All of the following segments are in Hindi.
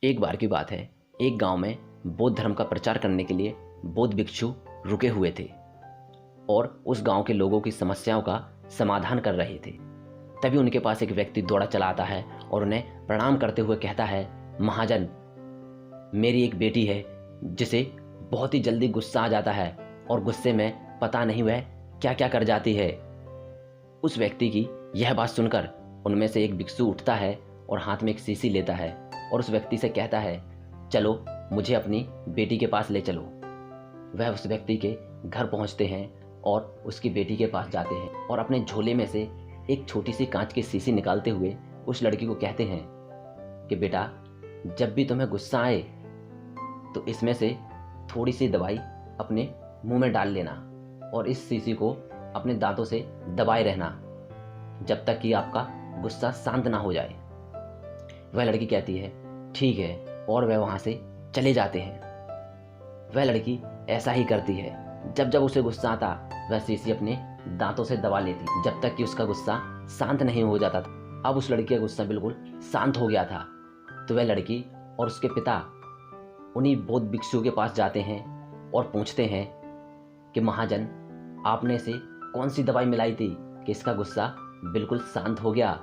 एक बार की बात है, एक गांव में बौद्ध धर्म का प्रचार करने के लिए बौद्ध भिक्षु रुके हुए थे और उस गांव के लोगों की समस्याओं का समाधान कर रहे थे। तभी उनके पास एक व्यक्ति दौड़ा चला आता है और उन्हें प्रणाम करते हुए कहता है, महाजन, मेरी एक बेटी है जिसे बहुत ही जल्दी गुस्सा आ जाता है और गुस्से में पता नहीं वह क्या क्या कर जाती है। उस व्यक्ति की यह बात सुनकर उनमें से एक भिक्षु उठता है और हाथ में एक शीशी लेता है और उस व्यक्ति से कहता है, चलो मुझे अपनी बेटी के पास ले चलो। वह उस व्यक्ति के घर पहुंचते हैं और उसकी बेटी के पास जाते हैं और अपने झोले में से एक छोटी सी कांच की शीशी निकालते हुए उस लड़की को कहते हैं कि बेटा, जब भी तुम्हें गुस्सा आए तो इसमें से थोड़ी सी दवाई अपने मुंह में डाल लेना और इस शीशी को अपने दांतों से दबाए रहना जब तक कि आपका गुस्सा शांत ना हो जाए। वह लड़की कहती है, ठीक है, और वह वहाँ से चले जाते हैं। वह लड़की ऐसा ही करती है। जब जब उसे गुस्सा आता वह शीशी अपने दांतों से दबा लेती जब तक कि उसका गुस्सा शांत नहीं हो जाता था। अब उस लड़की का गुस्सा बिल्कुल शांत हो गया था। तो वह लड़की और उसके पिता उन्हीं बौद्ध भिक्षुओं के पास जाते हैं और पूछते हैं कि महाजन, आपने इसे कौन सी दवाई मिलाई थी कि इसका गुस्सा बिल्कुल शांत हो गया।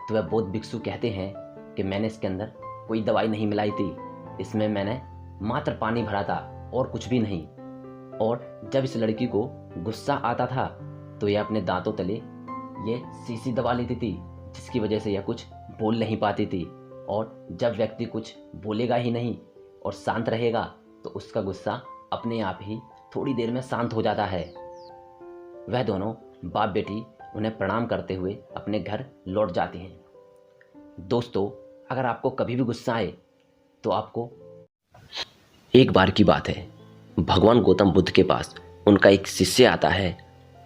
तो वह बौद्ध भिक्षु कहते हैं कि मैंने इसके अंदर कोई दवाई नहीं मिलाई थी, इसमें मैंने मात्र पानी भरा था और कुछ भी नहीं। और जब इस लड़की को गुस्सा आता था तो यह अपने दांतों तले ये शीशी दबा लेती थी, जिसकी वजह से यह कुछ बोल नहीं पाती थी। और जब व्यक्ति कुछ बोलेगा ही नहीं और शांत रहेगा तो उसका गुस्सा अपने आप ही थोड़ी देर में शांत हो जाता है। वह दोनों बाप बेटी उन्हें प्रणाम करते हुए अपने घर लौट जाते हैं। दोस्तों, अगर आपको कभी भी गुस्सा आए तो आपको, एक बार की बात है, भगवान गौतम बुद्ध के पास उनका एक शिष्य आता है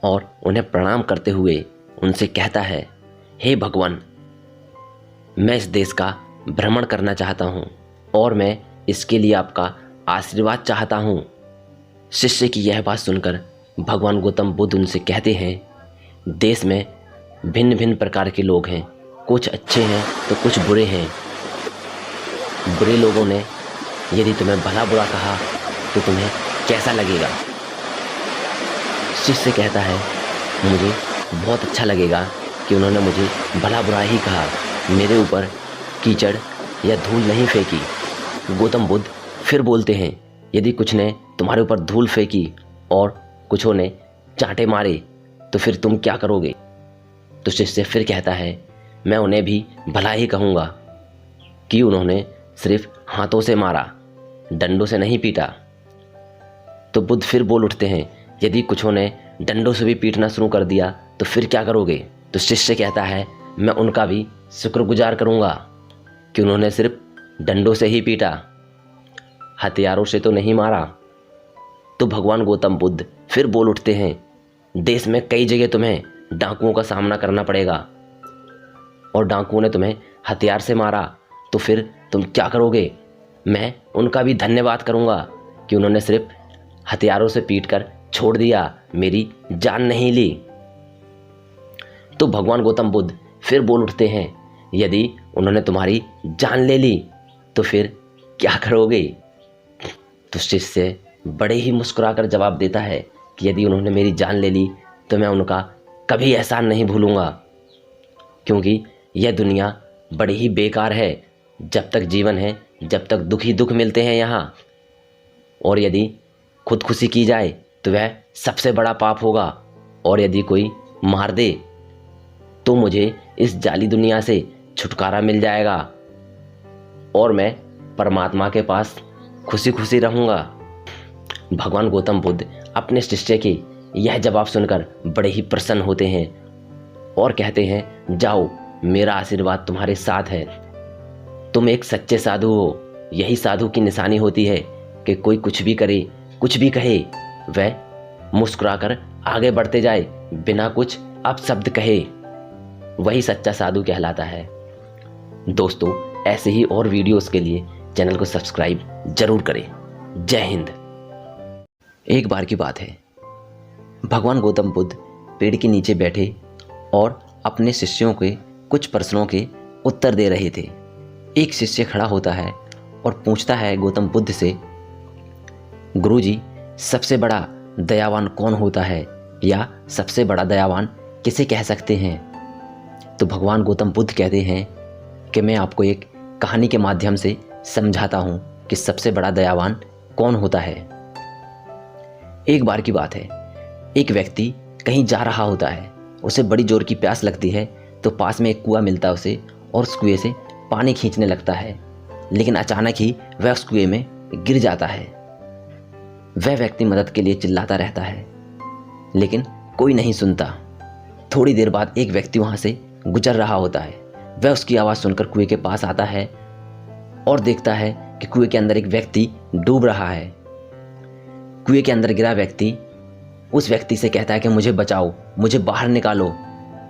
और उन्हें प्रणाम करते हुए उनसे कहता है, हे भगवान, मैं इस देश का भ्रमण करना चाहता हूँ और मैं इसके लिए आपका आशीर्वाद चाहता हूँ। शिष्य की यह बात सुनकर भगवान गौतम बुद्ध उनसे कहते हैं, देश में भिन्न भिन्न प्रकार के लोग हैं, कुछ अच्छे हैं तो कुछ बुरे हैं। बुरे लोगों ने यदि तुम्हें भला बुरा कहा तो तुम्हें कैसा लगेगा? शिष्य कहता है, मुझे बहुत अच्छा लगेगा कि उन्होंने मुझे भला बुरा ही कहा, मेरे ऊपर कीचड़ या धूल नहीं फेंकी। गौतम बुद्ध फिर बोलते हैं, यदि कुछ ने तुम्हारे ऊपर धूल फेंकी और कुछों ने चांटे मारे तो फिर तुम क्या करोगे? तो शिष्य फिर कहता है, मैं उन्हें भी भला ही कहूँगा कि उन्होंने सिर्फ हाथों से मारा, डंडों से नहीं पीटा। तो बुद्ध फिर बोल उठते हैं, यदि कुछों ने डंडों से भी पीटना शुरू कर दिया तो फिर क्या करोगे? तो शिष्य कहता है, मैं उनका भी शुक्रगुजार करूँगा कि उन्होंने सिर्फ डंडों से ही पीटा, हथियारों से तो नहीं मारा। तो भगवान गौतम बुद्ध फिर बोल उठते हैं, देश में कई जगह तुम्हें डाकुओं का सामना करना पड़ेगा और डाकुओं ने तुम्हें हथियार से मारा तो फिर तुम क्या करोगे? मैं उनका भी धन्यवाद करूंगा कि उन्होंने सिर्फ हथियारों से पीटकर छोड़ दिया, मेरी जान नहीं ली। तो भगवान गौतम बुद्ध फिर बोल उठते हैं, यदि उन्होंने तुम्हारी जान ले ली तो फिर क्या करोगे? तो शिष्य बड़े ही मुस्कुराकर जवाब देता है कि यदि उन्होंने मेरी जान ले ली तो मैं उनका कभी एहसान नहीं भूलूंगा, क्योंकि यह दुनिया बड़ी ही बेकार है। जब तक जीवन है, जब तक दुख ही दुख मिलते हैं यहाँ, और यदि खुदकुशी की जाए तो वह सबसे बड़ा पाप होगा, और यदि कोई मार दे तो मुझे इस जाली दुनिया से छुटकारा मिल जाएगा और मैं परमात्मा के पास खुशी खुशी रहूँगा। भगवान गौतम बुद्ध अपने शिष्य के यह जवाब सुनकर बड़े ही प्रसन्न होते हैं और कहते हैं, जाओ, मेरा आशीर्वाद तुम्हारे साथ है, तुम एक सच्चे साधु हो। यही साधु की निशानी होती है कि कोई कुछ भी करे, कुछ भी कहे, वह मुस्कुराकर आगे बढ़ते जाए बिना कुछ अपशब्द कहे, वही सच्चा साधु कहलाता है। दोस्तों, ऐसे ही और वीडियोस के लिए चैनल को सब्सक्राइब जरूर करें। जय हिंद। एक बार की बात है, भगवान गौतम बुद्ध पेड़ के नीचे बैठे और अपने शिष्यों के कुछ प्रश्नों के उत्तर दे रहे थे। एक शिष्य खड़ा होता है और पूछता है गौतम बुद्ध से, गुरुजी, सबसे बड़ा दयावान कौन होता है, या सबसे बड़ा दयावान किसे कह सकते हैं? तो भगवान गौतम बुद्ध कहते हैं कि मैं आपको एक कहानी के माध्यम से समझाता हूँ कि सबसे बड़ा दयावान कौन होता है। एक बार की बात है, एक व्यक्ति कहीं जा रहा होता है। उसे बड़ी जोर की प्यास लगती है, तो पास में एक कुआं मिलता है उसे, और उस कुएं से पानी खींचने लगता है। लेकिन अचानक ही वह उस कुएं में गिर जाता है। वह व्यक्ति मदद के लिए चिल्लाता रहता है, लेकिन कोई नहीं सुनता। थोड़ी देर बाद एक व्यक्ति वहाँ से गुजर रहा होता है। वह उसकी आवाज़ सुनकर कुएं के पास आता है और देखता है कि कुएं के अंदर एक व्यक्ति डूब रहा है। कुएं के अंदर गिरा व्यक्ति उस व्यक्ति से कहता है कि मुझे बचाओ, मुझे बाहर निकालो,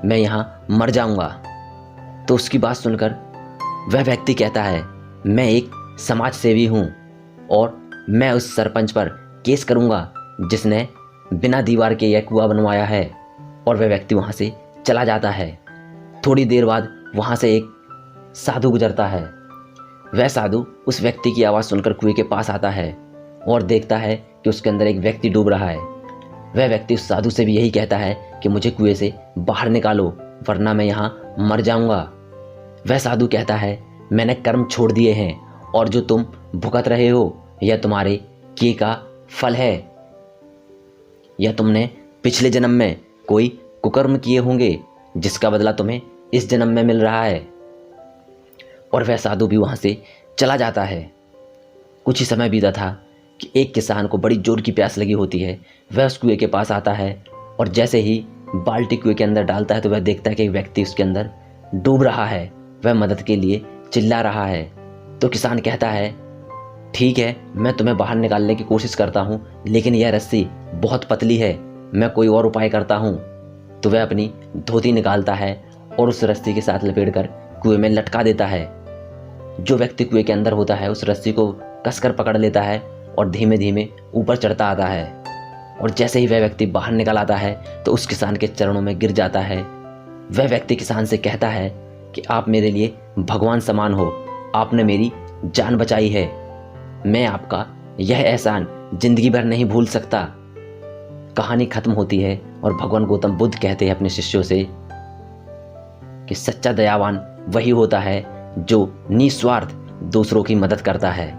मैं यहाँ मर जाऊँगा। तो उसकी बात सुनकर वह व्यक्ति कहता है, मैं एक समाज सेवी हूँ और मैं उस सरपंच पर केस करूँगा जिसने बिना दीवार के यह कुआं बनवाया है। और वह व्यक्ति वहाँ से चला जाता है। थोड़ी देर बाद वहाँ से एक साधु गुजरता है। वह साधु उस व्यक्ति की आवाज़ सुनकर कुएं के पास आता है और देखता है कि उसके अंदर एक व्यक्ति डूब रहा है। वह व्यक्ति उस साधु से भी यही कहता है कि मुझे कुएं से बाहर निकालो, वरना मैं यहाँ मर जाऊँगा। वह साधु कहता है, मैंने कर्म छोड़ दिए हैं और जो तुम भुगत रहे हो यह तुम्हारे किए का फल है, या तुमने पिछले जन्म में कोई कुकर्म किए होंगे जिसका बदला तुम्हें इस जन्म में मिल रहा है। और वह साधु भी वहाँ से चला जाता है। कुछ ही समय बीता था कि एक किसान को बड़ी जोर की प्यास लगी होती है। वह उस कुएं के पास आता है और जैसे ही बाल्टी कुएं के अंदर डालता है तो वह देखता है कि एक व्यक्ति उसके अंदर डूब रहा है। वह मदद के लिए चिल्ला रहा है। तो किसान कहता है, ठीक है, मैं तुम्हें बाहर निकालने की कोशिश करता हूँ, लेकिन यह रस्सी बहुत पतली है, मैं कोई और उपाय करता हूँ। तो वह अपनी धोती निकालता है और उस रस्सी के साथ लपेटकर कुएं में लटका देता है। जो व्यक्ति कुएं के अंदर होता है उस रस्सी को कसकर पकड़ लेता है और धीमे धीमे ऊपर चढ़ता आता है। और जैसे ही वह व्यक्ति बाहर निकल आता है तो उस किसान के चरणों में गिर जाता है। वह व्यक्ति किसान से कहता है कि आप मेरे लिए भगवान समान हो, आपने मेरी जान बचाई है, मैं आपका यह एहसान जिंदगी भर नहीं भूल सकता। कहानी खत्म होती है और भगवान गौतम बुद्ध कहते हैं अपने शिष्यों से कि सच्चा दयावान वही होता है जो निस्वार्थ दूसरों की मदद करता है।